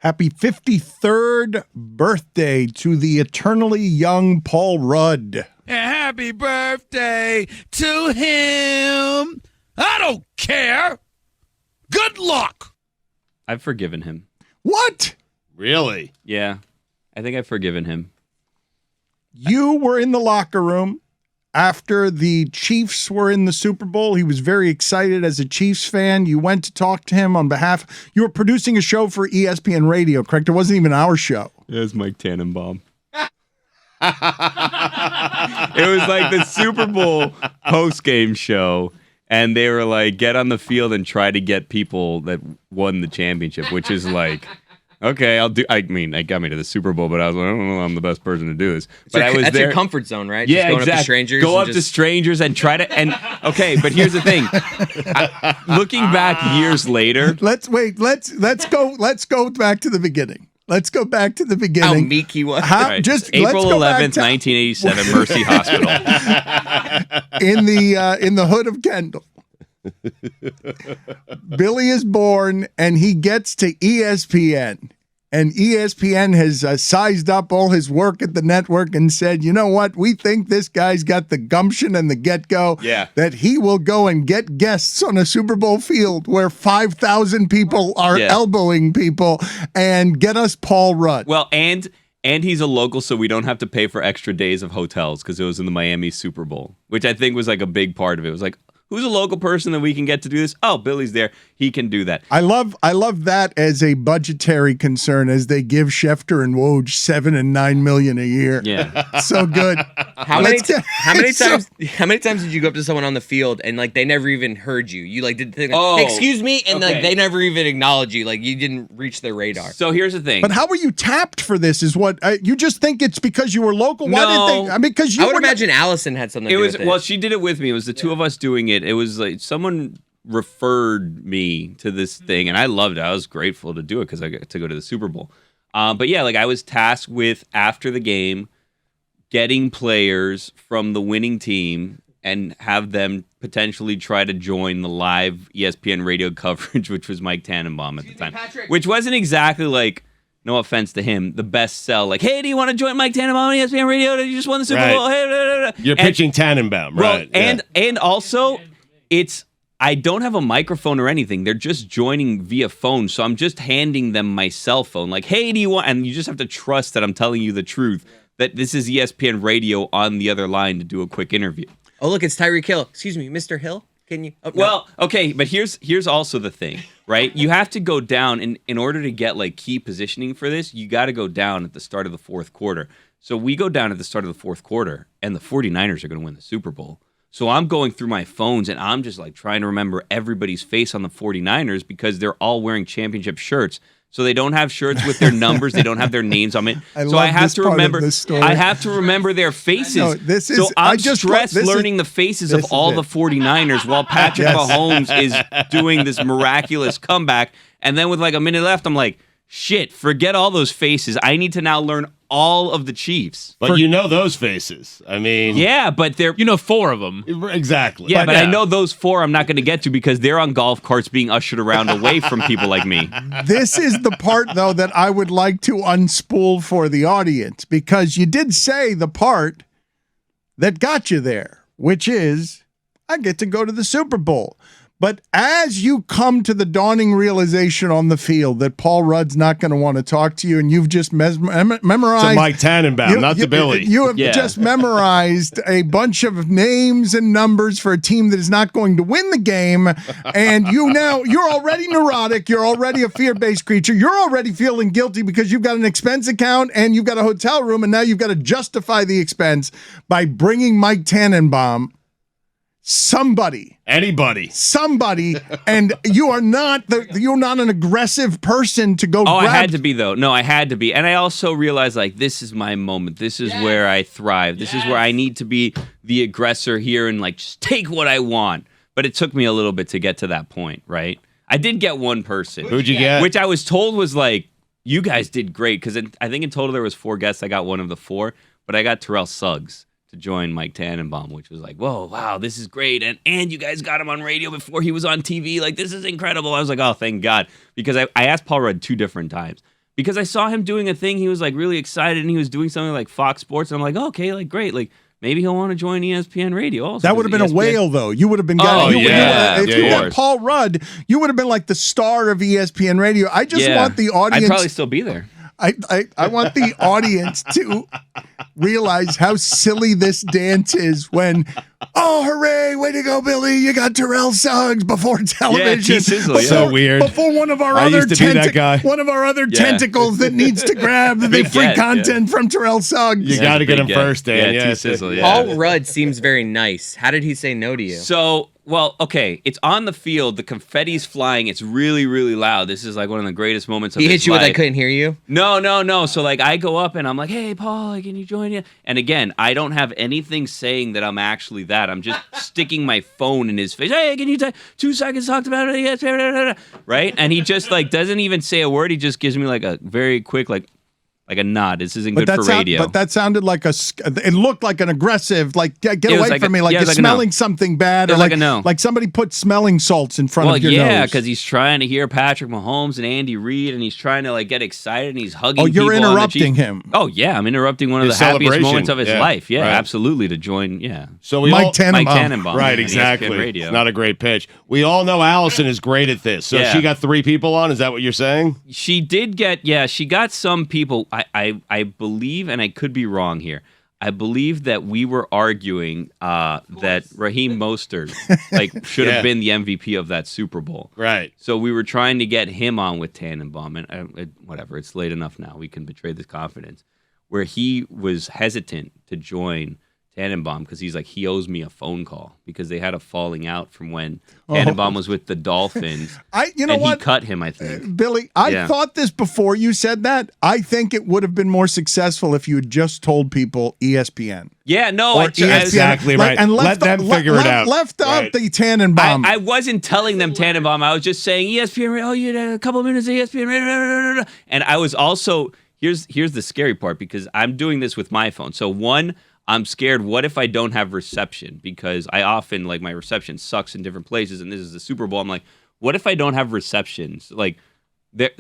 Happy 53rd birthday to the eternally young Paul Rudd. Happy birthday to him. I don't care. Good luck. I've forgiven him. What? Really? Yeah. I think I've forgiven him. You were in the locker room after the Chiefs were in the Super Bowl. He was very excited as a Chiefs fan. You went to talk to him on behalf. You were producing a show for ESPN Radio, correct? It wasn't even our show. It was Mike Tannenbaum. It was like the Super Bowl post-game show, and they were like, get on the field and try to get people that won the championship, which is like, okay, I'll do. I mean, it got me to the Super Bowl, but I was like, I don't know, I'm the best person to do this. But I was that's there. your comfort zone, right? Yeah, just going exactly. Up to strangers. Go up to strangers and try to. And okay, but here's the thing. Looking back years later, Let's go back to the beginning. Let's go back to the beginning. How meek he was. right, Just April let's go back 11th, to- 1987, Mercy Hospital. in the hood of Kendall. Billy is born and he gets to ESPN, and ESPN has sized up all his work at the network and said, you know what, we think this guy's got the gumption and the get-go that he will go and get guests on a Super Bowl field where 5,000 people are elbowing people and get us Paul Rudd. Well, and he's a local, so we don't have to pay for extra days of hotels because it was in the Miami Super Bowl, which I think was like a big part of it. It was like, who's a local person that we can get to do this? Oh, Billy's there. He can do that. I love that as a budgetary concern, as they give Schefter and Woj $7 and $9 million a year. Yeah. So good. How many times did you go up to someone on the field and like they never even heard you? You like did the thing like, excuse me, and like they never even acknowledge you. Like you didn't reach their radar. So here's the thing. But how were you tapped for this? Is what you just think it's because you were local? Why did they? I mean, because you I would were imagine Allison had something to do with it. Well, she did it with me. It was the two of us doing it. It was like someone referred me to this thing, and I loved it. I was grateful to do it because I got to go to the Super Bowl. But yeah, like I was tasked with, after the game, getting players from the winning team and have them potentially try to join the live ESPN radio coverage, which was Mike Tannenbaum at the time. Which wasn't exactly like, no offense to him, the best sell. Like, hey, do you want to join Mike Tannenbaum on ESPN Radio? You just won the Super Bowl. Hey, blah, blah, blah. You're pitching Tannenbaum, right? Well, and also, I don't have a microphone or anything. They're just joining via phone, so I'm just handing them my cell phone. Like, hey, do you want? And you just have to trust that I'm telling you the truth, that this is ESPN Radio on the other line to do a quick interview. Oh, look, it's Tyreek Hill. Excuse me, Mr. Hill. Can you? Oh, no. Well, okay, but here's also the thing, right? You have to go down, and in order to get like key positioning for this, you got to go down at the start of the fourth quarter. So we go down at the start of the fourth quarter, and the 49ers are going to win the Super Bowl. So I'm going through my phones, and I'm just like trying to remember everybody's face on the 49ers because they're all wearing championship shirts. So they don't have shirts with their numbers. They don't have their names on it. I have to remember their faces. No, this is, so I'm just stressed learning the faces of all the 49ers while Patrick Mahomes is doing this miraculous comeback. And then with like a minute left, I'm like, shit, forget all those faces. I need to now learn all of the Chiefs. But you know those faces. I mean... Yeah, but they're... You know 4 of them. Exactly. Yeah, but I know those 4 I'm not going to get to because they're on golf carts being ushered around away from people like me. This is the part, though, that I would like to unspool for the audience, because you did say the part that got you there, which is, I get to go to the Super Bowl. But as you come to the dawning realization on the field that Paul Rudd's not going to want to talk to you, and you've just memorized... To Mike Tannenbaum, not to Billy. You have just memorized a bunch of names and numbers for a team that is not going to win the game, and you're already neurotic, you're already a fear-based creature, you're already feeling guilty because you've got an expense account and you've got a hotel room, and now you've got to justify the expense by bringing Mike Tannenbaum... Anybody, and you're not an aggressive person to go. I had to be though. No, I had to be, and I also realized like this is my moment. This is where I thrive. This is where I need to be the aggressor here and like just take what I want. But it took me a little bit to get to that point, right? I did get one person. Who'd you get? Which I was told was like, you guys did great because I think in total there was 4 guests. I got one of the 4, but I got Terrell Suggs to join Mike Tannenbaum, which was like, whoa, wow, this is great. And you guys got him on radio before he was on TV. Like, this is incredible. I was like, oh, thank God. Because I asked Paul Rudd 2 different times. because I saw him doing a thing. He was like really excited, and he was doing something like Fox Sports, and I'm like, okay, like great, like maybe he'll want to join ESPN Radio. Also, that would have been a whale, though. You would have been. If you got Paul Rudd, you would have been like the star of ESPN Radio. I just want the audience. I'd probably still be there. I want the audience to realize how silly this dance is when, oh, hooray, way to go, Billy, you got Terrell Suggs before television. Yeah, T-Sizzle, so weird. Before one of our other tentacles that needs to grab the free content from Terrell Suggs. You got to get him first, Dan. Yeah, T-Sizzle, Paul Rudd seems very nice. How did he say no to you? So, well, okay, it's on the field. The confetti's flying. It's really, really loud. This is like one of the greatest moments of his life. He hit you with I couldn't hear you? No. So, like, I go up and I'm like, hey, Paul, like, can you join you? And again, I don't have anything saying that I'm actually that. I'm just sticking my phone in his face. Hey, can you take 2 seconds to talk about it? Right? And he just, like, doesn't even say a word. He just gives me, like, a very quick, like a nod. This isn't good for radio. But that sounded like it looked like an aggressive, like, get away from me, like you're smelling something bad. Or like a no. Like somebody put smelling salts in front of your nose. Yeah, because he's trying to hear Patrick Mahomes and Andy Reid, and he's trying to, like, get excited, and he's hugging people. Oh, you're interrupting him. Oh, yeah, I'm interrupting one of the happiest moments of his life. Yeah, absolutely, to join, So Mike Tannenbaum. Right, exactly. Not a great pitch. We all know Allison is great at this. So she got 3 people on? Is that what you're saying? She did get, she got some people. I believe, and I could be wrong here, I believe that we were arguing that Raheem Mostert should have been the MVP of that Super Bowl. Right. So we were trying to get him on with Tannenbaum, and whatever, it's late enough now. We can betray this confidence. Where he was hesitant to join Tannenbaum because he's like, he owes me a phone call because they had a falling out from when Tannenbaum was with the Dolphins. You know what? He cut him, I think. Billy, I thought this before you said that. I think it would have been more successful if you had just told people ESPN. Yeah, no. Exactly right. And let them figure it out. Left out the Tannenbaum. I wasn't telling them Tannenbaum. I was just saying ESPN. Oh, you had a couple of minutes of ESPN. And I was also, here's the scary part because I'm doing this with my phone. So one, I'm scared, what if I don't have reception? Because I often, like, my reception sucks in different places, and this is the Super Bowl. I'm like, what if I don't have receptions? Like,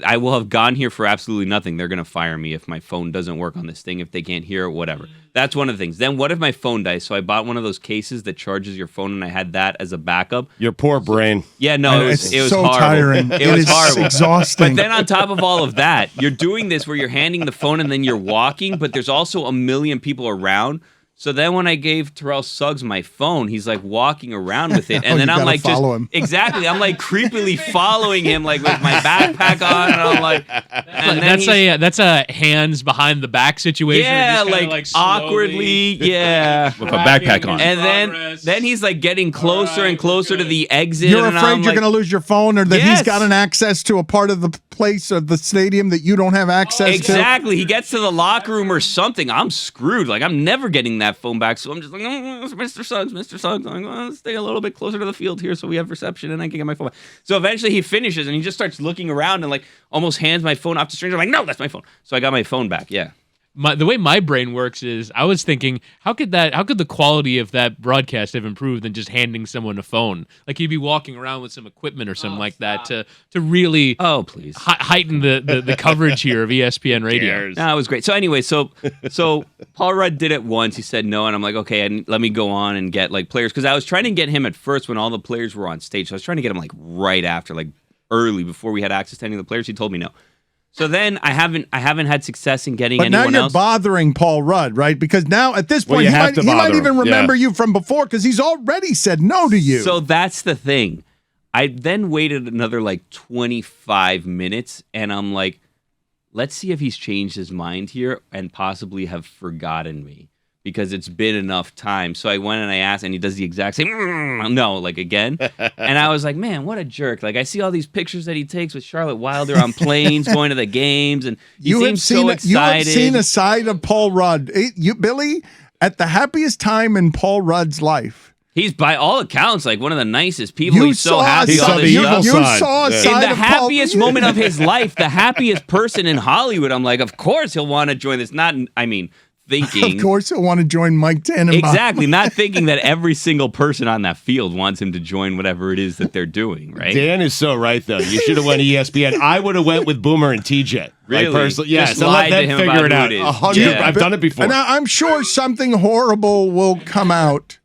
I will have gone here for absolutely nothing. They're going to fire me if my phone doesn't work on this thing, if they can't hear it, whatever. That's one of the things. Then what if my phone dies? So I bought one of those cases that charges your phone, and I had that as a backup. Your poor brain. Yeah, no, it was so horrible. Tiring. It was horrible. Exhausting. But then on top of all of that, you're doing this where you're handing the phone and then you're walking, but there's also a million people around. So then when I gave Terrell Suggs my phone, he's like walking around with it. And then I'm like, exactly. I'm like creepily following him, like with my backpack on. And I'm like, and that's a hands behind the back situation. Yeah, like awkwardly. Yeah. With a backpack on. And then he's like getting closer and closer to the exit. You're afraid you're going to lose your phone or that he's got an access to a part of the place of the stadium that you don't have access to. Exactly. He gets to the locker room or something. I'm screwed. Like, I'm never getting that phone back, so I'm just like, Mr. Suggs. I'm like, let's stay a little bit closer to the field here so we have reception and I can get my phone back. So eventually he finishes and he just starts looking around and like almost hands my phone off to stranger. I'm like, no, that's my phone. So I got my phone back. Yeah. The way my brain works is I was thinking, how could the quality of that broadcast have improved than just handing someone a phone? Like he'd be walking around with some equipment or something that to really please heighten the coverage here of ESPN Radio. No, it was great. So anyway, so Paul Rudd did it once. He said no, and I'm like, okay, and let me go on and get like players because I was trying to get him at first when all the players were on stage. So I was trying to get him like right after, like early before we had access to any of the players. He told me no. So then I haven't had success in getting anyone else. But now you're bothering Paul Rudd, right? Because now at this point, he might even remember you from before because he's already said no to you. So that's the thing. I then waited another like 25 minutes and I'm like, let's see if he's changed his mind here and possibly have forgotten me because it's been enough time. So I went and I asked and he does the exact same, no, like again. And I was like, man, what a jerk. Like I see all these pictures that he takes with Charlotte Wilder on planes going to the games and he seems so excited. You have seen a side of Paul Rudd. Billy, at the happiest time in Paul Rudd's life. He's by all accounts like one of the nicest people. He's so happy. You saw a side in the of happiest moment of his life, the happiest person in Hollywood. I'm like, of course he'll want to join this. thinking. Of course, he'll want to join Mike Tannenbaum. Exactly, not thinking that every single person on that field wants him to join whatever it is that they're doing, right? Dan is so right, though. You should have went ESPN. I would have went with Boomer and TJ. Really? Like, personally, yes. Just So lie let to them him figure it about out. who it is. 100. Yeah. I've done it before. And I'm sure something horrible will come out.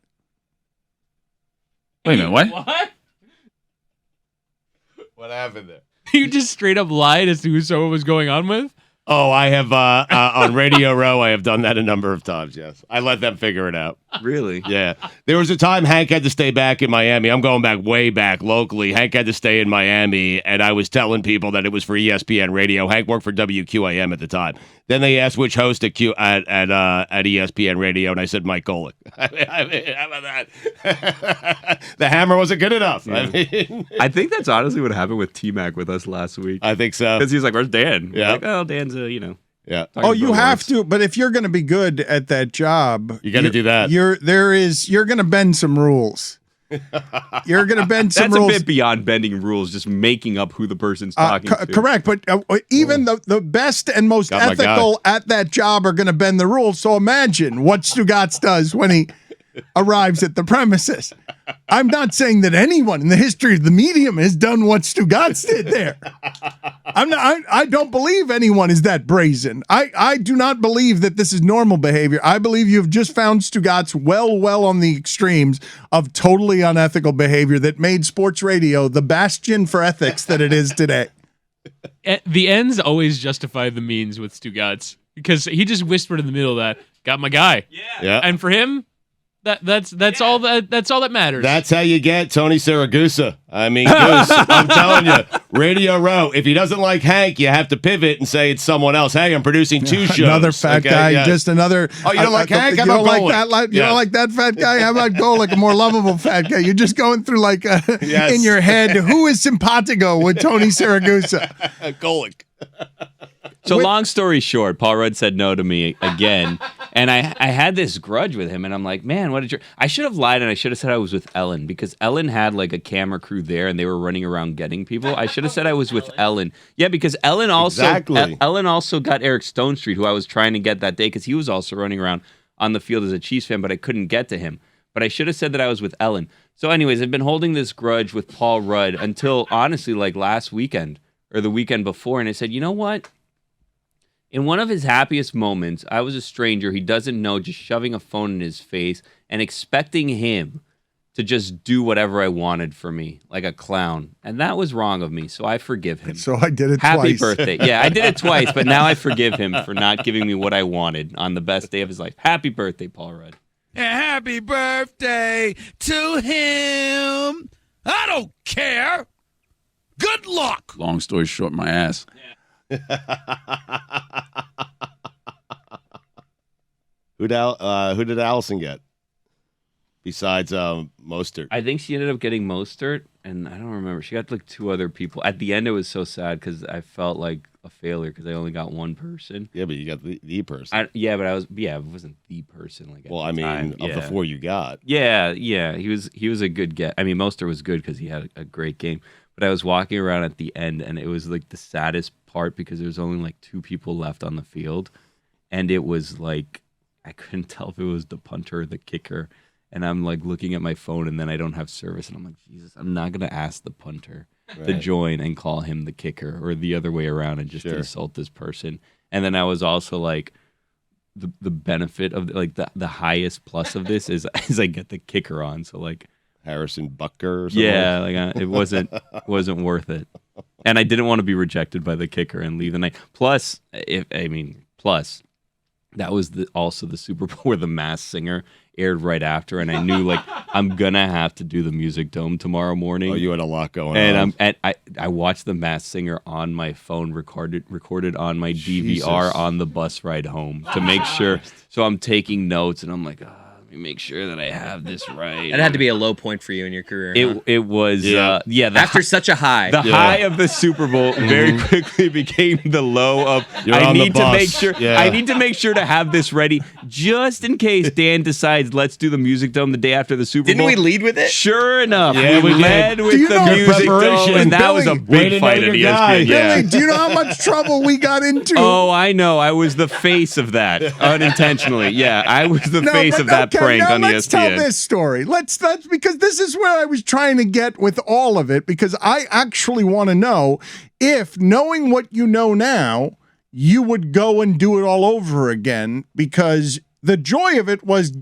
Wait a minute, what? What? What happened there? You just straight up lied as to who someone was going on with? Oh, I have on Radio Row. I have done that a number of times. Yes, I let them figure it out. Really? Yeah, there was a time Hank had to stay back in Miami. I'm going back way back locally. Hank had to stay in Miami, and I was telling people that it was for ESPN Radio. Hank worked for WQAM at the time. Then they asked which host at ESPN Radio, and I said Mike Golick. I mean, how about that? The hammer wasn't good enough. Yeah. I think that's honestly what happened with T-Mac with us last week. I think so. Because he was like, "Where's Dan?" Yeah. We're like, "Oh, Dan's yeah. Oh, you have to, but if you're going to be good at that job, You gotta do that. You're going to bend some rules. You're going to bend some That's rules. a bit beyond bending rules, just making up who the person's talking to. Correct, but even the best and most Got my guy. ethical at that job are going to bend the rules. So imagine what Stugotz does when he arrives at the premises. I'm not saying that anyone in the history of the medium has done what Stugotz did there. I don't believe anyone is that brazen. I do not believe that this is normal behavior. I believe you've just found Stugotz well on the extremes of totally unethical behavior that made sports radio the bastion for ethics that it is today. The ends always justify the means with Stugotz because he just whispered in the middle of that, got my guy. Yeah. And for him, that's all that matters. That's how you get Tony Siragusa. I mean, Goose, I'm telling you, Radio Row. If he doesn't like Hank, you have to pivot and say it's someone else. Hey, I'm producing 2 shows. Another fat guy, yeah. just another. Oh, you don't like Hank? You How don't about like Golick? that? You don't like that fat guy? How about Golick, a more lovable fat guy? You're just going through like Yes. in your head, who is simpatico with Tony Siragusa? Golick. So long story short, Paul Rudd said no to me again, and I had this grudge with him, and I'm like, man, what did you? I should have lied, and I should have said I was with Ellen because Ellen had like a camera crew there, and they were running around getting people. I should have said I was with Ellen. Yeah, because Ellen also Ellen also got Eric Stonestreet, who I was trying to get that day because he was also running around on the field as a Chiefs fan, but I couldn't get to him. But I should have said that I was with Ellen. So, anyways, I've been holding this grudge with Paul Rudd until honestly, like last weekend or the weekend before, and I said, you know what? In one of his happiest moments, I was a stranger he doesn't know, just shoving a phone in his face and expecting him to just do whatever I wanted for me, like a clown. And that was wrong of me, so I forgive him. So I did it Happy twice. birthday. Yeah, I did it twice, but now I forgive him for not giving me what I wanted on the best day of his life. Happy birthday, Paul Rudd. Happy birthday to him. I don't care. Good luck. Long story short, my ass. Who did Allison get? Besides Mostert. I think she ended up getting Mostert, and I don't remember. She got like 2 other people. At the end, it was so sad because I felt like a failure because I only got 1 person. Yeah, but you got the person. It wasn't the person. Like, well, I mean, of the 4 you got. Yeah, he was a good get. I mean, Mostert was good because he had a great game. But I was walking around at the end, and it was like the saddest part because there was only like 2 people left on the field, and it was like I couldn't tell if it was the punter or the kicker. And I'm like looking at my phone, and then I don't have service, and I'm like, Jesus, I'm not gonna ask the punter to join and call him the kicker, or the other way around, and just insult this person. And then I was also like, the benefit of like the highest plus of this is I get the kicker on, so like. Harrison Butker or something? Yeah, like it wasn't worth it. And I didn't want to be rejected by the kicker and leave the night. Plus, that was also the Super Bowl where The Masked Singer aired right after, and I knew like I'm gonna have to do the Music Dome tomorrow morning. Oh, you had a lot going on. And I watched The Masked Singer on my phone, recorded on my DVR on the bus ride home to make sure. So I'm taking notes, and I'm like, me make sure that I have this right. That had to be a low point for you in your career. Huh? It was After such a high. The high of the Super Bowl very quickly became the low of I need to make sure I need to make sure to have this ready just in case Dan decides let's do the Music Dome the day after the Super Bowl. Didn't we lead with it? Sure enough, Yeah, we led did. with the Music Dome, and that Billy, was a way to big know fight your at guy. ESPN. Yeah. Billy, do you know how much trouble we got into? Oh, I know. I was the face of that unintentionally. Yeah, I was the face of that prank on let's ESPN. tell this story. Let's because this is where I was trying to get with all of it, because I actually want to know if, knowing what you know now, you would go and do it all over again, because the joy of it was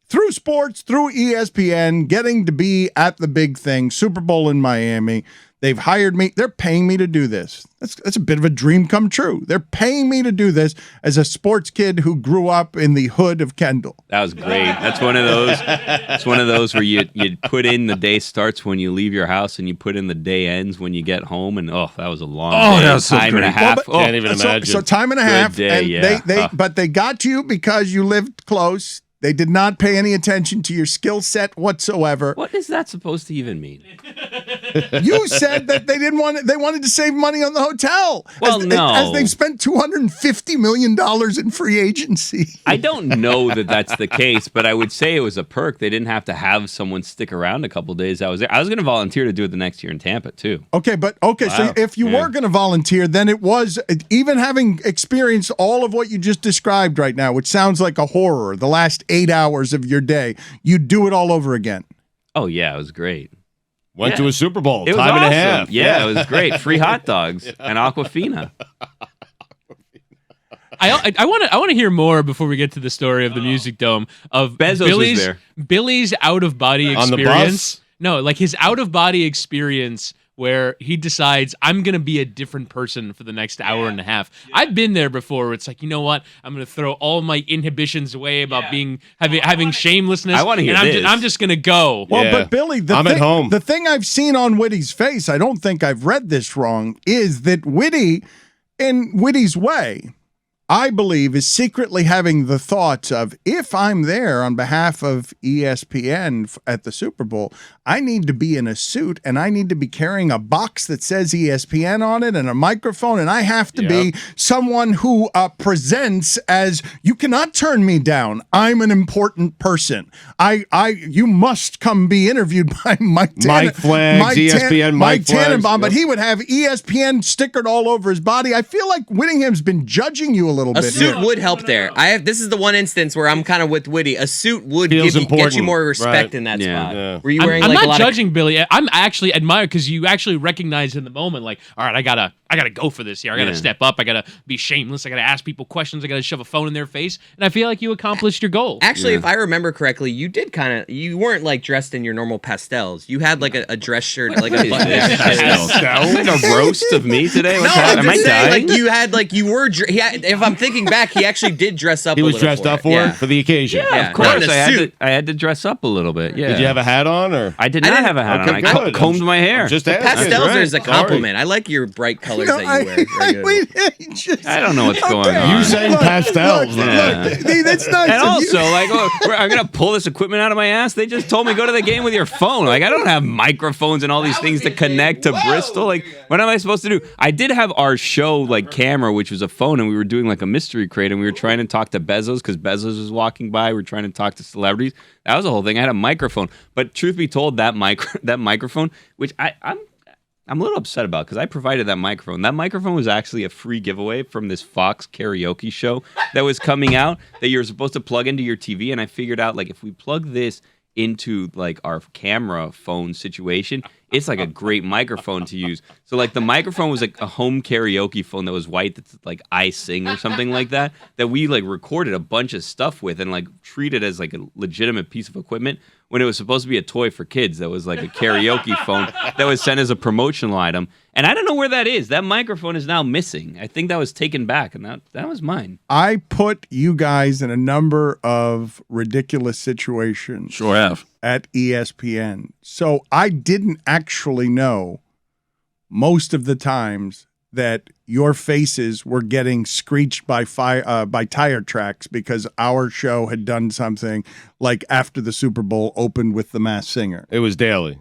through sports, through ESPN, getting to be at the big thing, Super Bowl in Miami. They've hired me. They're paying me to do this. That's a bit of a dream come true. They're paying me to do this as a sports kid who grew up in the hood of Kendall. That was great. That's one of those. It's one of those where you put in the day starts when you leave your house, and you put in the day ends when you get home. And that was a long day. that was so time and a great. half. Can't even imagine. So time and a half. day, and yeah. but they got you because you lived close. They did not pay any attention to your skill set whatsoever. What is that supposed to even mean? You said that they didn't want it, they wanted to save money on the hotel. Well, as they've spent $250 million in free agency. I don't know that that's the case, but I would say it was a perk. They didn't have to have someone stick around a couple days. I was there. I was going to volunteer to do it the next year in Tampa too. Okay, so if you were going to volunteer, then it was, even having experienced all of what you just described right now, which sounds like a horror, the last 8 hours of your day, you'd do it all over again. Oh yeah, it was great. Went to a Super Bowl, It was time and a awesome. half. Yeah, it was great. Free hot dogs and Aquafina. I want to hear more before we get to the story of the Music Dome of Bezos was there. Billy's out of body On the experience. bus? No, like his out of body experience where he decides I'm going to be a different person for the next hour and a half. I've been there before where it's like, you know what? I'm going to throw all my inhibitions away about having shamelessness. I want to hear this. I'm just going to go. Well, Yeah. but Billy, I'm at home. The thing I've seen on Whitty's face, I don't think I've read this wrong, is that Whitty, in Whitty's way, I believe, is secretly having the thoughts of, if I'm there on behalf of ESPN at the Super Bowl, I need to be in a suit and I need to be carrying a box that says ESPN on it and a microphone, and I have to be someone who presents as, you cannot turn me down. I'm an important person. You must come be interviewed by Mike Flags, ESPN, Mike Tannenbaum, Flags. but he would have ESPN stickered all over his body. I feel like Whittingham's been judging you a little A bit. suit here. would help there. This is the one instance where I'm kind of with Whitty. A suit would Feels get you important, more respect right. in that Yeah. spot. Yeah. Were you wearing I'm like a not lot judging Billy. I'm actually admired because you actually recognize in the moment, like, all right, I gotta go for this here. I gotta step up. I gotta be shameless. I gotta ask people questions. I gotta shove a phone in their face. And I feel like you accomplished your goal. Actually, if I remember correctly, you weren't like dressed in your normal pastels. You had like a dress shirt, like a button Like a roast of me today. What's No, that? I'm Am I just saying, dying? if I'm thinking back, he actually did dress up. He a was little dressed up for Yeah. it for the occasion. Yeah, Of course, not in a suit. I had to dress up a little bit. Yeah. Did you have a hat on or? I did not didn't- have a hat Okay, on. I good. combed my hair. Just The asking. pastels right. is a compliment. I like your bright colors that you wear. I don't know what's going on. You saying pastels? Look, Yeah. that's nice. And of you. also, I'm gonna pull this equipment out of my ass. They just told me go to the game with your phone. Like, I don't have microphones and all these things to connect to Bristol. Like, what am I supposed to do? I did have our show camera, which was a phone, and we were doing like a mystery crate, and we were trying to talk to Bezos because Bezos was walking by. We were trying to talk to celebrities. That was the whole thing. I had a microphone, but truth be told, that microphone, which I'm a little upset about because I provided that microphone. That microphone was actually a free giveaway from this Fox karaoke show that was coming out that you're supposed to plug into your TV. And I figured out, if we plug this into, our camera phone situation, it's, a great microphone to use. So, the microphone was, a home karaoke phone that was white that's, I Sing or something like that we, recorded a bunch of stuff with and, treated as, a legitimate piece of equipment when it was supposed to be a toy for kids that was, a karaoke phone that was sent as a promotional item. And I don't know where that is. That microphone is now missing. I think that was taken back, and that was mine. I put you guys in a number of ridiculous situations. Sure have. At ESPN. So I didn't actually know most of the times that your faces were getting screeched by tire tracks because our show had done something like after the Super Bowl opened with The Masked Singer. It was daily.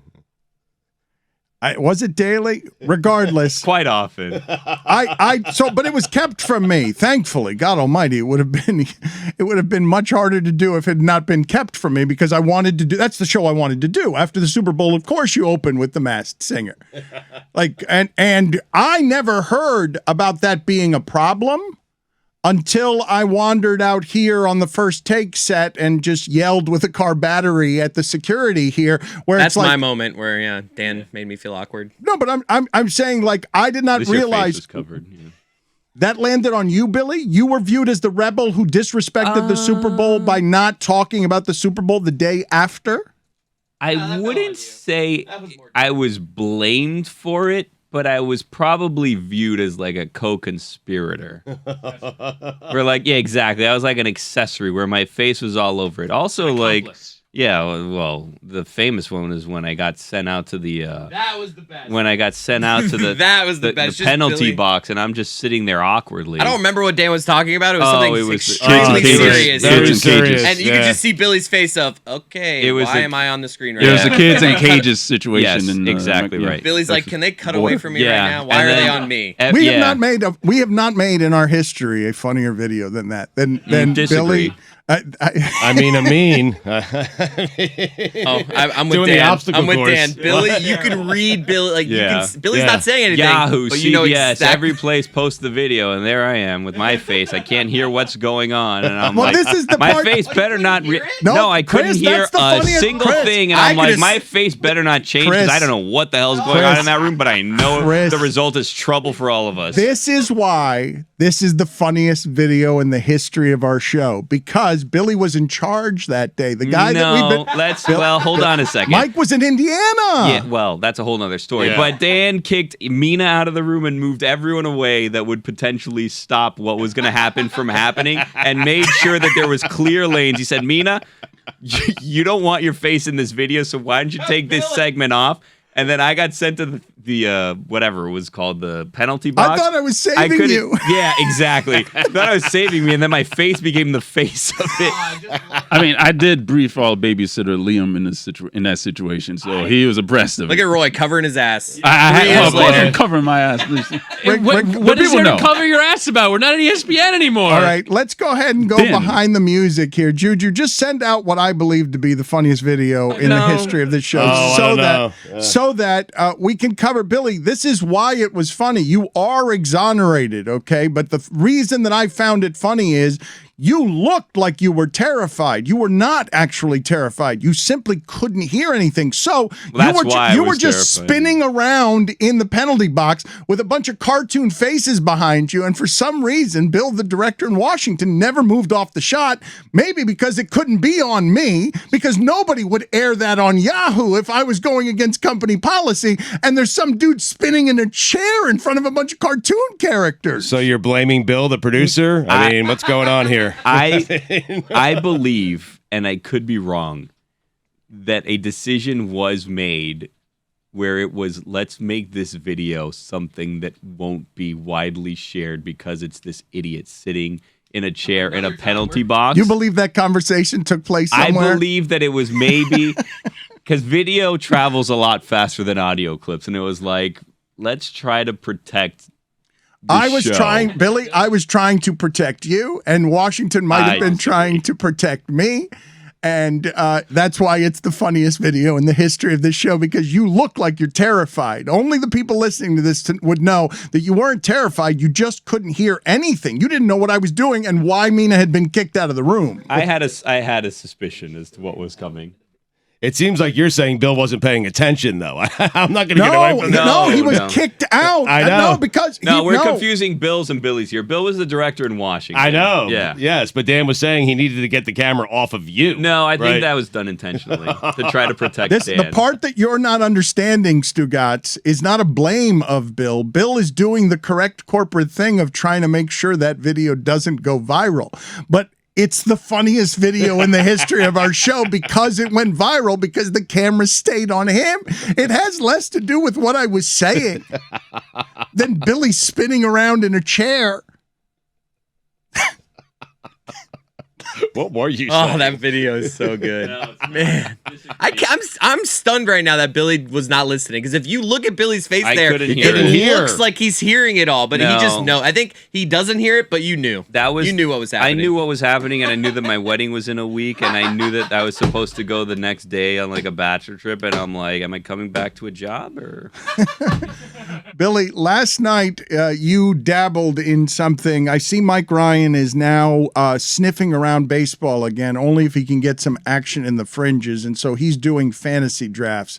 Was it daily? Regardless, Quite often. but it was kept from me. Thankfully, God Almighty, it would have been much harder to do if it had not been kept from me because I wanted to do. That's the show I wanted to do after the Super Bowl. Of course, you open with The Masked Singer, and I never heard about that being a problem until I wandered out here on the First Take set and just yelled with a car battery at the security here. Where That's it's like, my moment where Dan made me feel awkward. No, but I'm saying like I did not At least your face realize was covered. Yeah. that landed on you, Billy. You were viewed as the rebel who disrespected the Super Bowl by not talking about the Super Bowl the day after. I wouldn't say I was blamed for it, but I was probably viewed as like a co-conspirator. Where like, yeah, exactly. I was like an accessory where my face was all over it. Also, like, yeah, well, the famous one is when I got sent out to the That was the best. when I got sent out to the That was the best. the Just penalty Billy. box, and I'm just sitting there awkwardly. I don't remember what Dan was talking about. It was Oh, something it was extremely kids in serious. cages. Very Kids in cages. serious. And you could just see Billy's face of, okay, It was why a- am I on the screen right There's now? a kids in cages situation. Yes, in, exactly yeah. right. Billy's like, can they cut away from me Yeah, right now? Why and are they then- on me? We yeah. have not made in our history a funnier video than that. Than disagree. Billy. I mean, Oh, I'm with Doing the Dan. obstacle I'm with course. Dan. Billy, you can read Billy. Like Yeah. you can. Billy's Yeah. not saying anything. Yahoo, but you know CBS, exactly. every place posts the video, and there I am with my face. I can't hear what's going on, and I'm Well, like, this is the my part- face better not. No, No, I couldn't Chris, hear that's the a funniest- single Chris, thing, and I I'm like, could've- my face better not change because Chris, I don't know what the hell is going Chris, on in that room, but I know Chris, the result is trouble for all of us. This is why this is the funniest video in the history of our show because Billy was in charge that day. The guy that we've been. well, hold on a second. Mike was in Indiana. Yeah, well, that's a whole nother story. Yeah. But Dan kicked Mina out of the room and moved everyone away that would potentially stop what was going to happen from happening and made sure that there was clear lanes. He said, Mina, you don't want your face in this video, so why don't you take this segment off? And then I got sent to the whatever it was called, the penalty box. I thought I was saving couldn't- you. Yeah, exactly. I thought I was saving me, and then my face became the face of it. I mean, I did brief our babysitter Liam in that situation, so he was abreast of Look it. at Roy covering his ass. I 3 years later. I'm covering my ass. Rick, What the is people there know. to cover your ass about? We're not at ESPN anymore. All right, let's go ahead and go Ben. behind the music here. Juju, just send out what I believe to be the funniest video in the history of this show I don't know. so that we can cover Billy. This is why it was funny. You are exonerated, okay? But the reason that I found it funny is you looked like you were terrified. You were not actually terrified. You simply couldn't hear anything. So Well, that's why I you were was just terrified. spinning around in the penalty box with a bunch of cartoon faces behind you. And for some reason, Bill, the director in Washington, never moved off the shot. Maybe because it couldn't be on me, because nobody would air that on Yahoo if I was going against company policy. And there's some dude spinning in a chair in front of a bunch of cartoon characters. So you're blaming Bill, the producer? I mean, what's going on here? I believe, and I could be wrong, that a decision was made where it was, let's make this video something that won't be widely shared because it's this idiot sitting in a chair in a penalty box. You believe that conversation took place somewhere? I believe that it was maybe because video travels a lot faster than audio clips, and it was like, let's try to protect I was show. trying, Billy, I was trying to protect you, and Washington might have been trying to protect me. And that's why it's the funniest video in the history of this show, because you look like you're terrified. Only the people listening to this would know that you weren't terrified. You just couldn't hear anything. You didn't know what I was doing and why Mina had been kicked out of the room. I had a suspicion as to what was coming. It seems like you're saying Bill wasn't paying attention, though. I'm not going to get away from that. No, he was No. kicked out. I know. No, because We're confusing Bills and Billy's here. Bill was the director in Washington. I know. Yeah. Yes, but Dan was saying he needed to get the camera off of you. No, I think Right. that was done intentionally to try to protect Dan. The part that you're not understanding, Stugotz, is not a blame of Bill. Bill is doing the correct corporate thing of trying to make sure that video doesn't go viral. But it's the funniest video in the history of our show because it went viral, because the camera stayed on him. It has less to do with what I was saying. than Billy spinning around in a chair. What more you Oh, say? that video is so good. Man. I'm stunned right now that Billy was not listening, because if you look at Billy's face I there, couldn't it hear it. looks like he's hearing it all, but he just No. I think he doesn't hear it, but you knew. You knew what was happening. I knew what was happening, and I knew that my wedding was in a week, and I knew that I was supposed to go the next day on like a bachelor trip, and I'm like, am I coming back to a job or? Billy, last night you dabbled in something. I see Mike Ryan is now sniffing around baseball again, only if he can get some action in the fringes, and so he's doing fantasy drafts.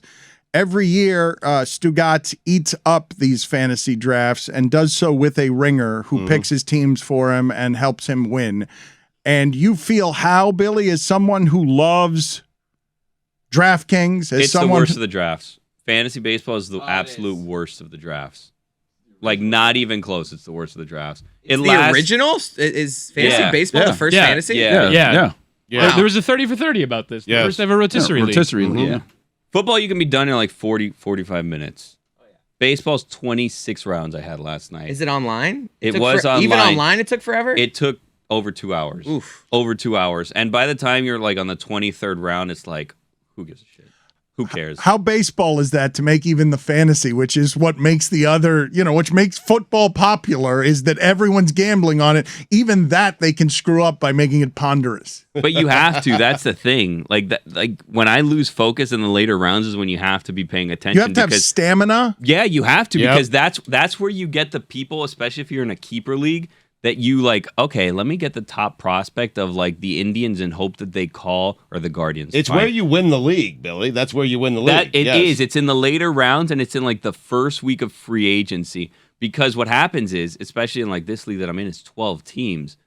Every year, Stugotz eats up these fantasy drafts and does so with a ringer who picks his teams for him and helps him win. And you feel how, Billy, as someone who loves DraftKings, as It's someone the worst of the drafts. Fantasy baseball is the absolute worst of the drafts. Like, not even close. It's the worst of the drafts. The original is fantasy baseball the first fantasy? Yeah. Yeah. There was a 30 for 30 about this. The Yes. first ever rotisserie league. Rotisserie league, yeah. Football, you can be done in like 40, 45 minutes. Baseball's 26 rounds I had last night. Is it online? It took was online. Even online, it took forever? It took over 2 hours. Oof. Over 2 hours. And by the time you're like on the 23rd round, it's like, who gives a shit? Who cares? How baseball is that to make even the fantasy, which is what makes the other, which makes football popular, is that everyone's gambling on it. Even that they can screw up by making it ponderous. But you have to. That's the thing. Like when I lose focus in the later rounds is when you have to be paying attention. You have to have stamina. Yeah, you have to, Yep. because that's where you get the people, especially if you're in a keeper league, that you like, okay, let me get the top prospect of like the Indians and hope that they call, or the Guardians. It's Fine. where you win the league, Billy. That's where you win the league. It Yes. is. It's in the later rounds, and it's in like the first week of free agency. Because what happens is, especially in like this league that I'm in, it's 12 teams.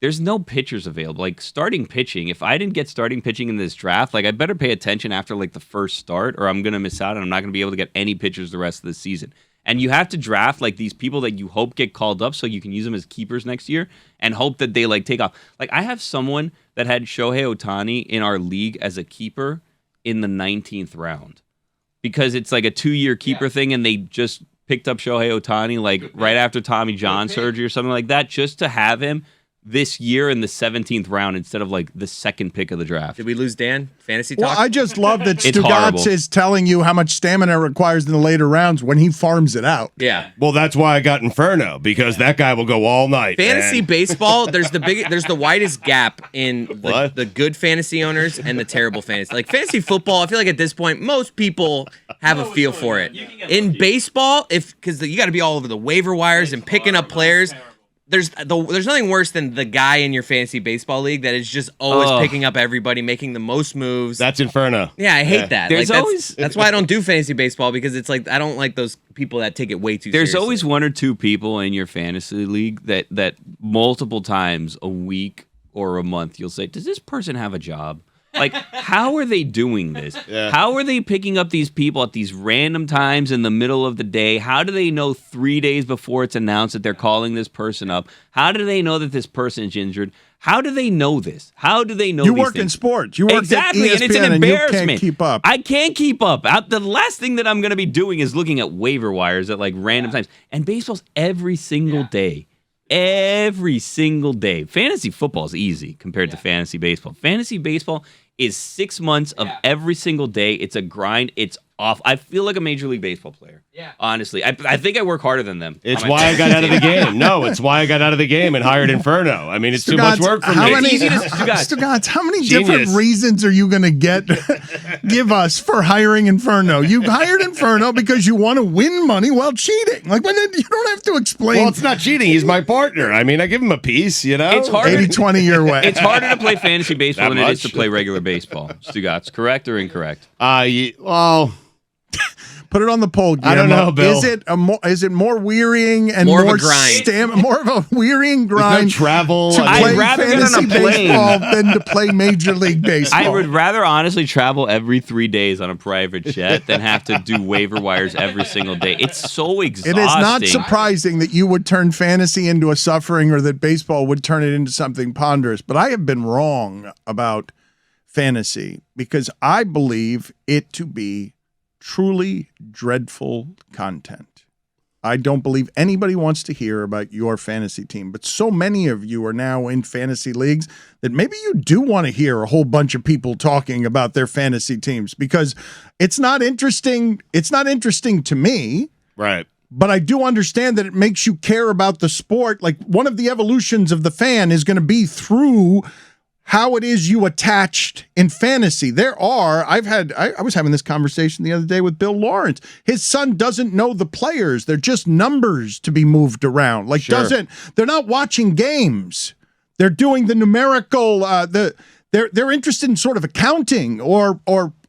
There's no pitchers available. Like starting pitching, if I didn't get starting pitching in this draft, like I better pay attention after like the first start, or I'm gonna miss out, and I'm not gonna be able to get any pitchers the rest of the season. And you have to draft like these people that you hope get called up so you can use them as keepers next year and hope that they like take off. Like I have someone that had Shohei Ohtani in our league as a keeper in the 19th round, because it's like a 2-year keeper thing, and they just picked up Shohei Ohtani like right after Tommy John surgery or something like that, just to have him this year in the 17th round instead of like the second pick of the draft. Did we lose Dan? Fantasy talk? Well, I just love that It's horrible. Stugotz is telling you how much stamina it requires in the later rounds when he farms it out. Yeah. Well, that's why I got Inferno, because that guy will go all night. Fantasy man. baseball, there's the widest gap in What? the good fantasy owners and the terrible fantasy. Like fantasy football, I feel like at this point most people have a feel for it. In baseball, because you got to be all over the waiver wires and picking up players. There's nothing worse than the guy in your fantasy baseball league that is just always picking up everybody, making the most moves. That's Inferno. Yeah, I hate that. There's Like, always- that's why I don't do fantasy baseball, because it's like I don't like those people that take it way too There's seriously. always one or two people in your fantasy league that multiple times a week or a month you'll say, does this person have a job? Like, how are they doing this? Yeah. How are they picking up these people at these random times in the middle of the day? How do they know 3 days before it's announced that they're calling this person up? How do they know that this person is injured? How do they know this? How do they know You these work in things? sports. You work Exactly, at ESPN, and it's an and you embarrassment. can't keep up. I can't keep up. The last thing that I'm going to be doing is looking at waiver wires at like random times. And baseball's every single day. Every single day. Fantasy football is easy compared to fantasy baseball. Fantasy baseball is 6 months of every single day. It's a grind. It's off. I feel like a Major League Baseball player. Yeah. Honestly. I think I work harder than them. It's why I got out of the game. No, it's why I got out of the game and hired Inferno. I mean, it's too much work for how me. many, Stugotz. Stugotz, how many Genius. different reasons are you going to give us for hiring Inferno? You hired Inferno because you want to win money while cheating. Like, you don't have to explain. Well, it's not cheating. He's my partner. I mean, I give him a piece, you know? It's harder. 80-20 your way. It's harder to play fantasy baseball That than it is much? to play regular baseball. Stugotz, correct or incorrect? Well, Put it on the poll, Guillermo. I don't know, Bill. Is it more wearying and More more of a grind. more of a wearying there's no grind travel. to I'd play rather get on fantasy a plane. baseball than to play Major League Baseball? I would rather honestly travel every 3 days on a private jet than have to do waiver wires every single day. It's so exhausting. It is not surprising that you would turn fantasy into a suffering, or that baseball would turn it into something ponderous. But I have been wrong about fantasy, because I believe it to be truly dreadful content. I don't believe anybody wants to hear about your fantasy team, but so many of you are now in fantasy leagues that maybe you do want to hear a whole bunch of people talking about their fantasy teams, because it's not interesting. It's not interesting to me. Right. But I do understand that it makes you care about the sport. Like, one of the evolutions of the fan is going to be through how it is you attached in fantasy. I was having this conversation the other day with Bill Lawrence. His son doesn't know the players. They're just numbers to be moved around. Like, they're not watching games. They're doing the numerical, they're interested in sort of accounting or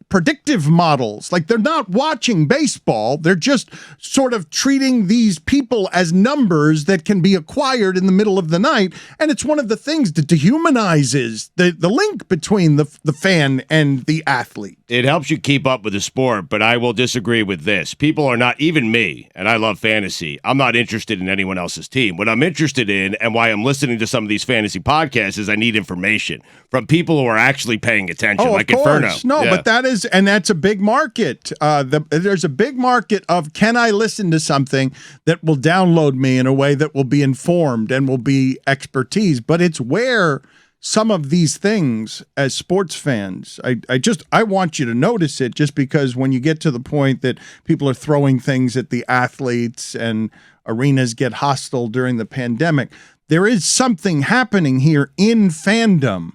predictive models. Like, they're not watching baseball. They're just sort of treating these people as numbers that can be acquired in the middle of the night. And it's one of the things that dehumanizes the link between the fan and the athlete. It helps you keep up with the sport, but I will disagree with this. People are not, even me, and I love fantasy, I'm not interested in anyone else's team. What I'm interested in, and why I'm listening to some of these fantasy podcasts, is I need information from people who are actually paying attention, like Inferno. No, but that's a big market. There's a big market of, can I listen to something that will download me in a way that will be informed and will be expertise? But it's where some of these things, as sports fans, I want you to notice it, just because when you get to the point that people are throwing things at the athletes and arenas get hostile during the pandemic, there is something happening here in fandom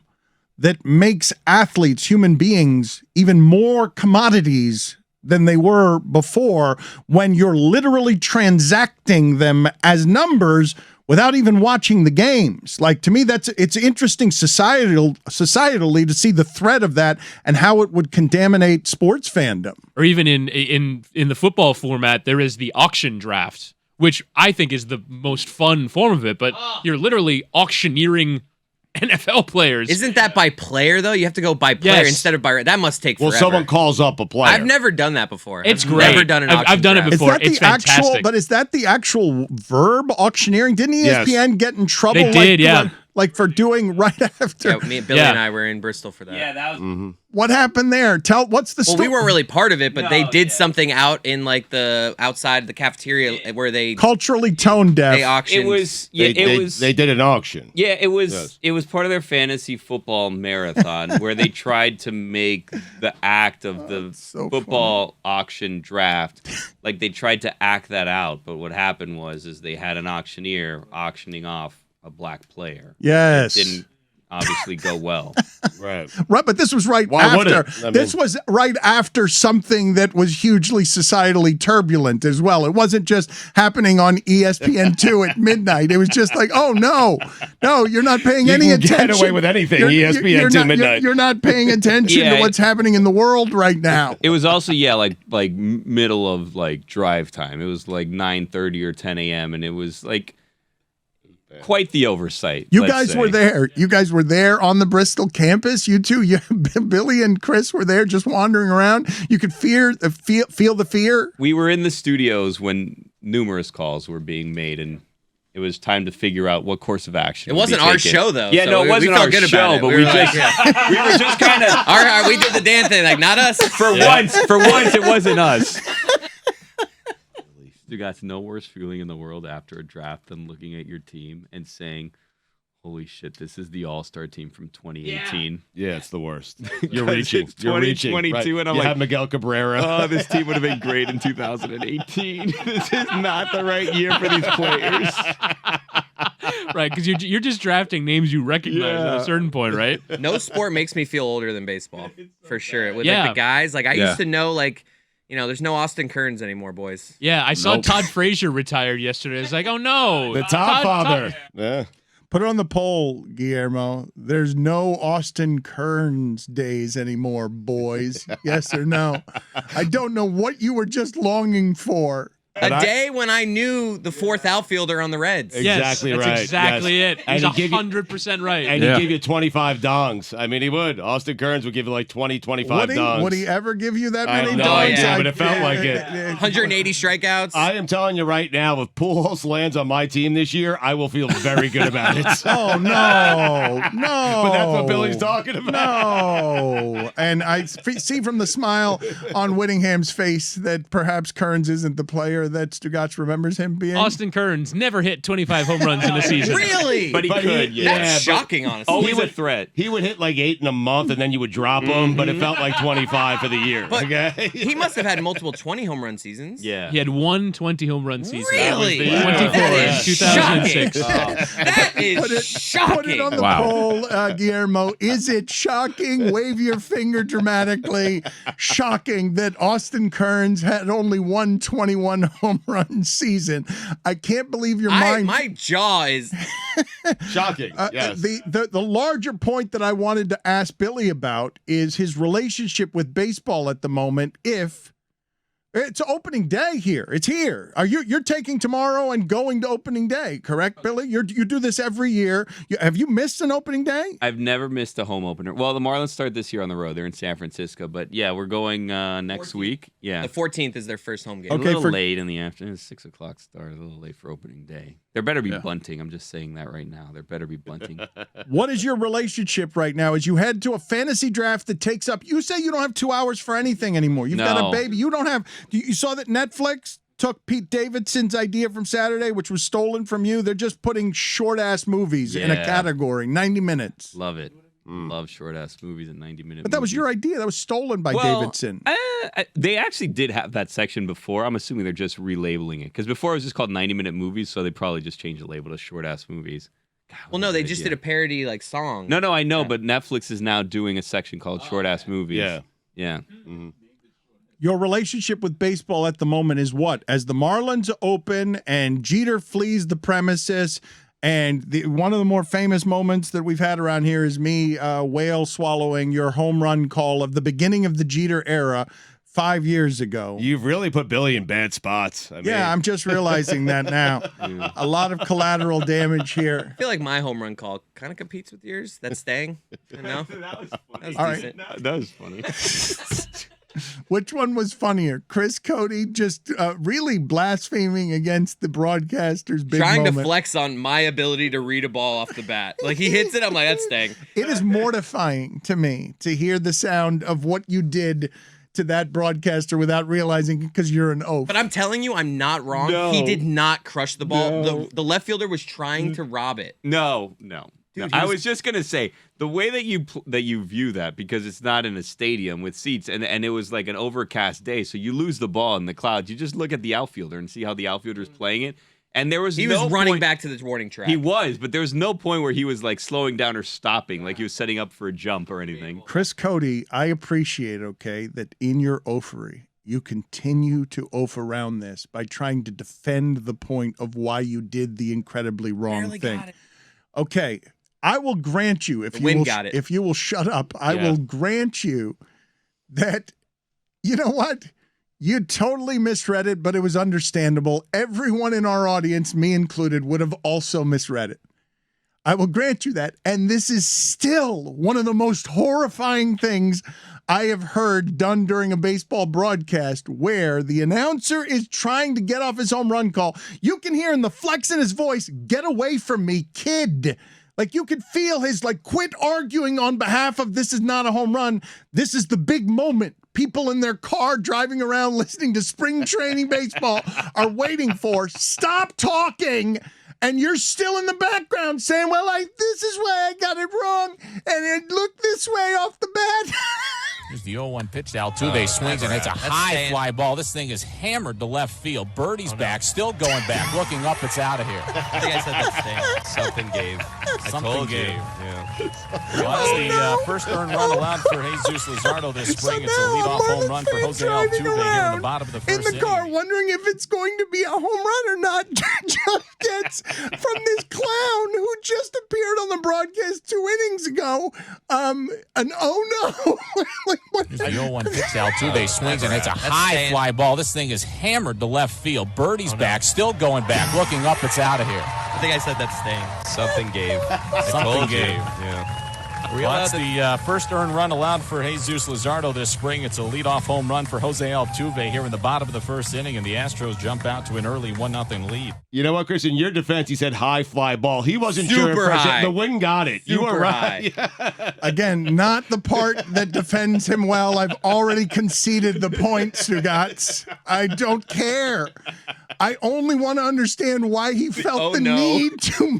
that makes athletes, human beings, even more commodities than they were before, when you're literally transacting them as numbers without even watching the games. Like, to me, it's interesting societally to see the threat of that and how it would contaminate sports fandom. Or even in the football format, there is the auction draft, which I think is the most fun form of it, but you're literally auctioneering NFL players. Isn't that by player, though? You have to go by player instead of by... That must take forever. Well, someone calls up a player. I've never done that before. It's I've great. Never done an auction I've done draft. it before. Is that It's fantastic. But is that the actual verb, auctioneering? Didn't ESPN get in trouble? They did, yeah. Like for doing right after. Yeah, Billy and I were in Bristol for that. Yeah, that was. What happened there? What's the story? Well, we weren't really part of it, but they did something out in like the outside the cafeteria where they culturally tone deaf. They auctioned. They did an auction. Yeah, it was part of their fantasy football marathon where they tried to make the act of the football auction draft, like they tried to act that out. But what happened was they had an auctioneer auctioning off a black player. Yes. It didn't obviously go well. Right, but this was right after. This was right after something that was hugely societally turbulent as well. It wasn't just happening on ESPN2 at midnight. It was just like, oh no, you're not paying any attention. Get away with anything. ESPN2 midnight. You're not paying attention to what's happening in the world right now. It was also like middle of like drive time. It was like 9:30 or 10 a.m. and it was like quite the oversight. You guys were there. You guys were there on the Bristol campus. You two, Billy and Chris were there just wandering around. You could feel the fear. We were in the studios when numerous calls were being made, and it was time to figure out what course of action. It wasn't our show, though. Yeah, no, it wasn't our show, but we were just kind of. All right, we did the Dan thing, like not us. For once, it wasn't us. Stugotz, no worse feeling in the world after a draft than looking at your team and saying, holy shit, this is the all-star team from 2018. Yeah, it's the worst. You're reaching. You're reaching. 2022, and I'm like, have Miguel Cabrera. Oh, this team would have been great in 2018. This is not the right year for these players. Right, because you're just drafting names you recognize at a certain point, right? No sport makes me feel older than baseball, for sure. With like the guys, like I used to know, like, you know, there's no Austin Kearns anymore, boys. Yeah, I saw Todd Frazier retired yesterday. It's like, oh no, the Todd. Yeah. Put it on the poll, Guillermo. There's no Austin Kearns days anymore, boys. Yes or no? I don't know what you were just longing for. A day when I knew the fourth outfielder on the Reds. Exactly yes, right. That's exactly it. He's 100% right. And he gave you 25 dongs. I mean, he would. Austin Kearns would give you like 20, 25 dongs. Would he ever give you that I many have no dongs? idea, but it felt like it. 180 strikeouts. I am telling you right now, if Pujols lands on my team this year, I will feel very good about it. Oh, no. But that's what Billy's talking about. No. And I see from the smile on Whittingham's face that perhaps Kearns isn't the player player that Stugotz remembers him being? Austin Kearns never hit 25 home runs in a season. Really? But he could, yeah. That's shocking, honestly. Always a threat. He would hit like 8 in a month, and then you would drop him, but it felt like 25 for the year. But Okay, he must have had multiple 20 home run seasons. Yeah. He had one 20 home run season. Really? That was the 24 That in is 2006. That is shocking. Put it on the poll, Guillermo. Is it shocking? Wave your finger dramatically. Shocking that Austin Kearns had only one 21 home run season. I can't believe your mind. My jaw is shocking. Yes. The larger point that I wanted to ask Billy about is his relationship with baseball at the moment. If it's opening day here, it's here. You're taking tomorrow and going to opening day, correct, Billy? You do this every year. Have you missed an opening day? I've never missed a home opener. Well, the Marlins start this year on the road. They're in San Francisco, but yeah, we're going next 14th. week. Yeah, the 14th is their first home game. a little late in the afternoon. 6 o'clock start. A little late for opening day. There better be bunting. I'm just saying that right now. There better be bunting. What is your relationship right now as you head to a fantasy draft that takes up? You say you don't have 2 hours for anything anymore. You've got a baby. You don't have. You saw that Netflix took Pete Davidson's idea from Saturday, which was stolen from you. They're just putting short-ass movies in a category, 90 minutes. Love it. Love short-ass movies and 90-minute But that was your idea. That was stolen by Davidson. They actually did have that section before. I'm assuming they're just relabeling it. Because before it was just called 90-minute movies, so they probably just changed the label to short-ass movies. God, well, no, they just did a parody song. No, I know, but Netflix is now doing a section called short-ass movies. Yeah. Mm-hmm. Your relationship with baseball at the moment is what? As the Marlins open and Jeter flees the premises, and one of the more famous moments that we've had around here is me whale swallowing your home run call of the beginning of the Jeter era 5 years ago. You've really put Billy in bad spots. I'm just realizing that now. A lot of collateral damage here. I feel like my home run call kind of competes with yours. That's staying. You know? That was funny. All decent. right. That was funny. Which one was funnier? Chris Cody just really blaspheming against the broadcaster's big Trying moment. to flex on my ability to read a ball off the bat. Like he hits it, I'm like, that's staying. It is mortifying to me to hear the sound of what you did to that broadcaster without realizing because you're an oaf. But I'm telling you, I'm not wrong. No. He did not crush the ball. No. The left fielder was trying to rob it. No. Dude, I was just gonna say the way that you view that, because it's not in a stadium with seats, and it was like an overcast day, so you lose the ball in the clouds. You just look at the outfielder and see how the outfielder is playing it, and he was running back to the warning track. He was, but there was no point where he was like slowing down or stopping, like he was setting up for a jump or anything. Chris Cody, I appreciate, that in your oafery, you continue to oaf around this by trying to defend the point of why you did the incredibly wrong Barely thing. got it. Okay, I will grant you, if you will shut up, I will grant you that, you know what? You totally misread it, but it was understandable. Everyone in our audience, me included, would have also misread it. I will grant you that. And this is still one of the most horrifying things I have heard done during a baseball broadcast, where the announcer is trying to get off his home run call. You can hear in the flex in his voice, "Get away from me, kid." Like you could feel his quit arguing on behalf of this is not a home run. This is the big moment. People in their car driving around listening to spring training baseball are waiting for. Stop talking. And you're still in the background saying, well, this is why I got it wrong. And it looked this way off the bat. Here's the 0-1 pitch to Altuve. Swings and hits a high fly ball. This thing is hammered to left field. Birdie's back, still going back. Looking up, it's out of here. I think I said that staying. Something gave. Something gave. Yeah. Well, it's the first earned run allowed for Jesus Luzardo this spring. It's a leadoff home run for Jose Altuve here in the bottom of the first in the car, inning. wondering if it's going to be a home run or not. Just gets from this clown who just appeared on the broadcast 2 innings ago. An oh no. What? Here's the 0-1 pitch to Altuve. Swings and hits a high fly ball. This thing is hammered to left field. Birdie's back, still going back. Looking up, it's out of here. I think I said that staying. Something gave. Something gave. Yeah. That's the first earned run allowed for Jesus Luzardo this spring. It's a leadoff home run for Jose Altuve here in the bottom of the first inning, and the Astros jump out to an early 1-0 lead. You know what, Chris? In your defense, he said high fly ball. He wasn't Super sure if high. the wind got it. You Super were right. Again, not the part that defends him well. I've already conceded the point, Stugotz. I don't care. I only want to understand why he felt need to.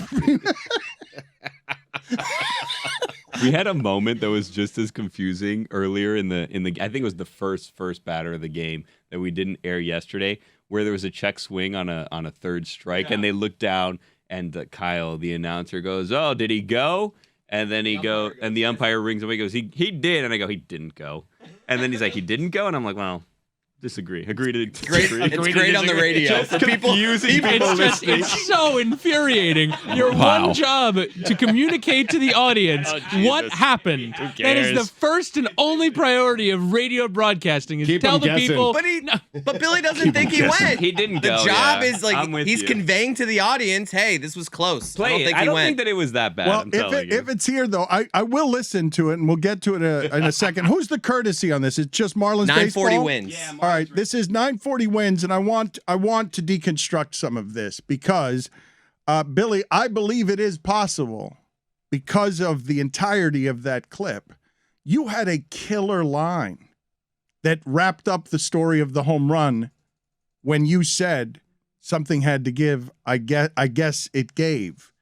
We had a moment that was just as confusing earlier in the I think it was the first batter of the game that we didn't air yesterday, where there was a check swing on a third strike, and they looked down, and Kyle, the announcer, goes, "Oh, did he go?" And then and the umpire rings him. He goes, "He did," and I go, "He didn't go." And then he's like, "He didn't go," and I'm like, "Well, disagree. Agree to disagree." It's great on the radio for people. It's so infuriating. Your one job to communicate to the audience what happened. That is the first and only priority of radio broadcasting is tell the people. But Billy doesn't think he went. He didn't the go. The job yeah. is like he's conveying to the audience, hey, this was close. I don't think he went. Think that it was that bad. Well, if it's here though, I will listen to it and we'll get to it in a second. Who's the courtesy on this? It's just Marlins 940 baseball? wins. Yeah, all right, this is 940 wins, and I want to deconstruct some of this because, Billy, I believe it is possible because of the entirety of that clip. You had a killer line that wrapped up the story of the home run when you said something had to give. I guess it gave,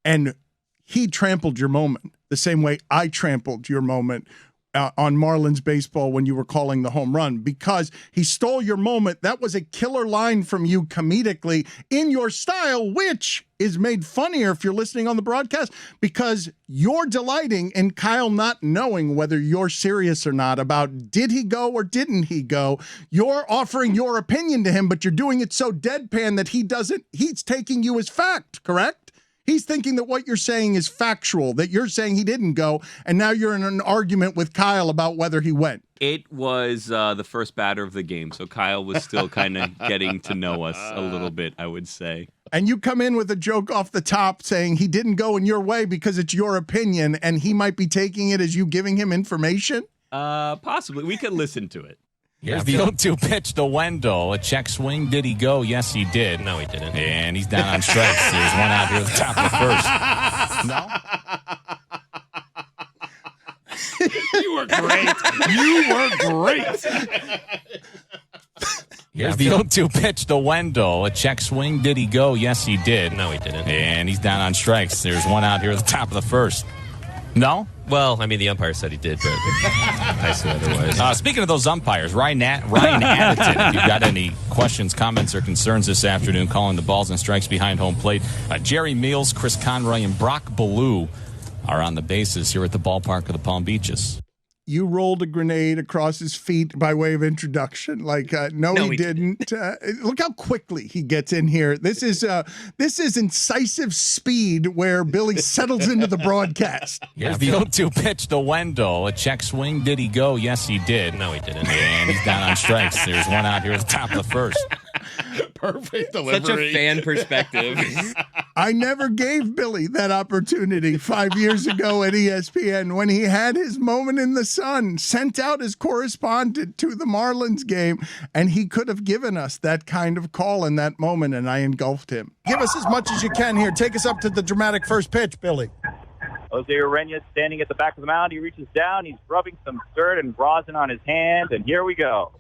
and he trampled your moment the same way I trampled your moment on Marlins baseball when you were calling the home run because he stole your moment. That was a killer line from you comedically in your style, which is made funnier if you're listening on the broadcast because you're delighting in Kyle not knowing whether you're serious or not about did he go or didn't he go. You're offering your opinion to him, but you're doing it so deadpan that he's taking you as fact, correct? He's thinking that what you're saying is factual, that you're saying he didn't go, and now you're in an argument with Kyle about whether he went. It was the first batter of the game, so Kyle was still kind of getting to know us a little bit, I would say. And you come in with a joke off the top saying he didn't go in your way because it's your opinion, and he might be taking it as you giving him information? Possibly. We could listen to it. Here's the 0-2 pitch to Wendell. A check swing. Did he go? Yes, he did. No, he didn't. And he's down on strikes. There's one out here at the top of the first. No? You were great. Here's the 0-2 pitch to Wendell. A check swing. Did he go? Yes, he did. No, he didn't. And he's down on strikes. There's one out here at the top of the first. No? Well, I mean, the umpire said he did, but I said otherwise. Speaking of those umpires, Ryan Addington, if you've got any questions, comments, or concerns this afternoon, calling the balls and strikes behind home plate. Jerry Meals, Chris Conroy, and Brock Ballou are on the bases here at the ballpark of the Palm Beaches. You rolled a grenade across his feet by way of introduction. Like, no, he didn't. Look how quickly he gets in here. This is incisive speed where Billy settles into the broadcast. Here's the 0-2 pitch to Wendell. A check swing. Did he go? Yes, he did. No, he didn't. And he's down on strikes. There's one out here at the top of the first. Perfect delivery. Such a fan perspective. I never gave Billy that opportunity 5 years ago at ESPN when he had his moment in the sun, sent out his correspondent to the Marlins game, and he could have given us that kind of call in that moment, and I engulfed him. Give us as much as you can here. Take us up to the dramatic first pitch, Billy. Jose Ureña standing at the back of the mound. He reaches down. He's rubbing some dirt and rosin on his hand, and here we go.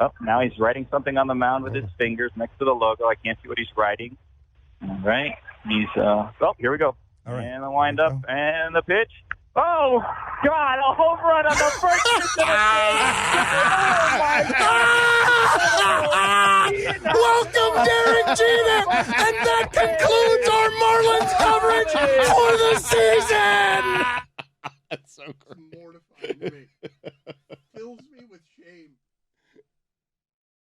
Oh, now he's writing something on the mound with his fingers next to the logo. I can't see what he's writing. All right. He's, here we go. All right. And the windup and the pitch. Oh, God, a home run on the first pitch of the game. Oh, my God. Welcome, Derek Jeter, and that concludes our Marlins coverage for the season. That's so great. Mortifying to me.